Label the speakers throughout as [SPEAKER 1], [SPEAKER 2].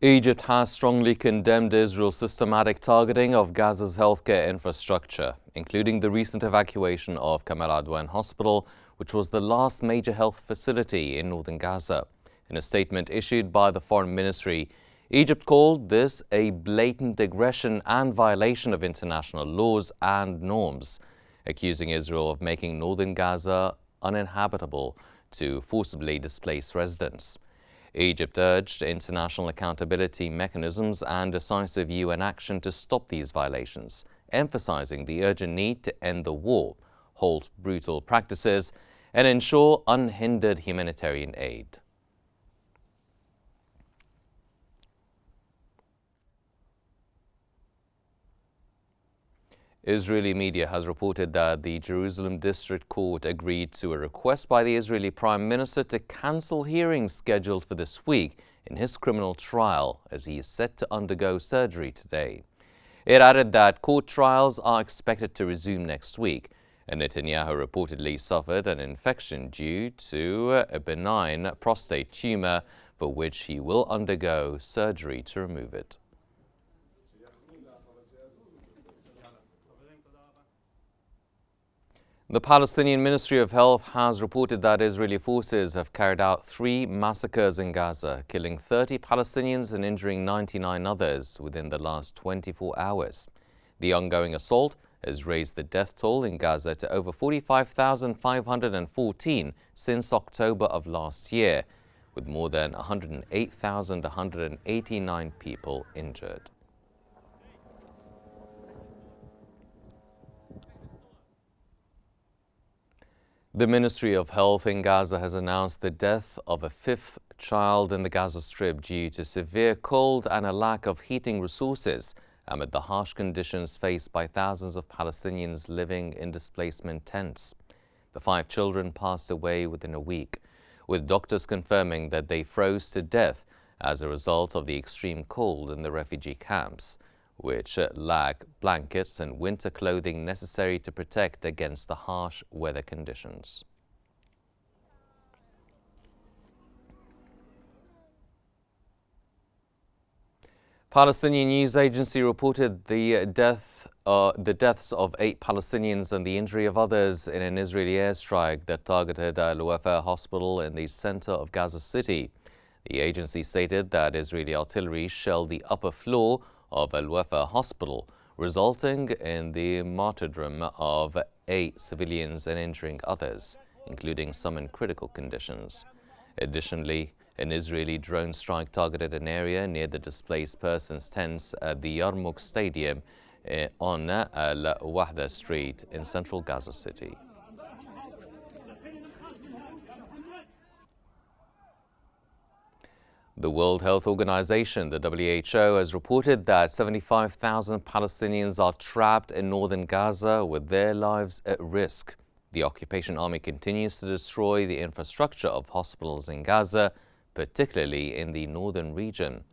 [SPEAKER 1] Egypt has strongly condemned Israel's systematic targeting of Gaza's healthcare infrastructure, including the recent evacuation of Kamal Adwan Hospital, which was the last major health facility in northern Gaza. In a statement issued by the Foreign Ministry, Egypt called this a blatant aggression and violation of international laws and norms, accusing Israel of making northern Gaza uninhabitable to forcibly displace residents. Egypt urged international accountability mechanisms and decisive UN action to stop these violations, emphasizing the urgent need to end the war, halt brutal practices, and ensure unhindered humanitarian aid. Israeli media has reported that the Jerusalem District Court agreed to a request by the Israeli Prime Minister to cancel hearings scheduled for this week in his criminal trial, as he is set to undergo surgery today. It added that court trials are expected to resume next week, and Netanyahu reportedly suffered an infection due to a benign prostate tumor, for which he will undergo surgery to remove it. The Palestinian Ministry of Health has reported that Israeli forces have carried out 3 massacres in Gaza, killing 30 Palestinians and injuring 99 others within the last 24 hours. The ongoing assault has raised the death toll in Gaza to over 45,514 since October of last year, with more than 108,189 people injured. The Ministry of Health in Gaza has announced the death of a 5th child in the Gaza Strip due to severe cold and a lack of heating resources amid the harsh conditions faced by thousands of Palestinians living in displacement tents. The 5 children passed away within a week, with doctors confirming that they froze to death as a result of the extreme cold in the refugee camps, which lack blankets and winter clothing necessary to protect against the harsh weather conditions. Palestinian news agency reported the deaths of 8 Palestinians and the injury of others in an Israeli airstrike that targeted Al-Wafa hospital in the center of Gaza City. The agency stated that Israeli artillery shelled the upper floor of Al-Wafa hospital, resulting in the martyrdom of 8 civilians and injuring others, including some in critical conditions. Additionally, an Israeli drone strike targeted an area near the displaced persons tents at the Yarmouk Stadium on Al-Wahda Street in central Gaza City. The World Health Organization, the WHO, has reported that 75,000 Palestinians are trapped in northern Gaza with their lives at risk. The occupation army continues to destroy the infrastructure of hospitals in Gaza, particularly in the northern region.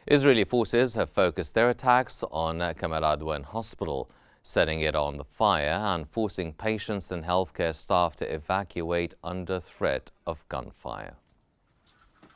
[SPEAKER 1] Israeli forces have focused their attacks on Kamal Adwan Hospital, setting it on the fire and forcing patients and healthcare staff to evacuate under threat of gunfire.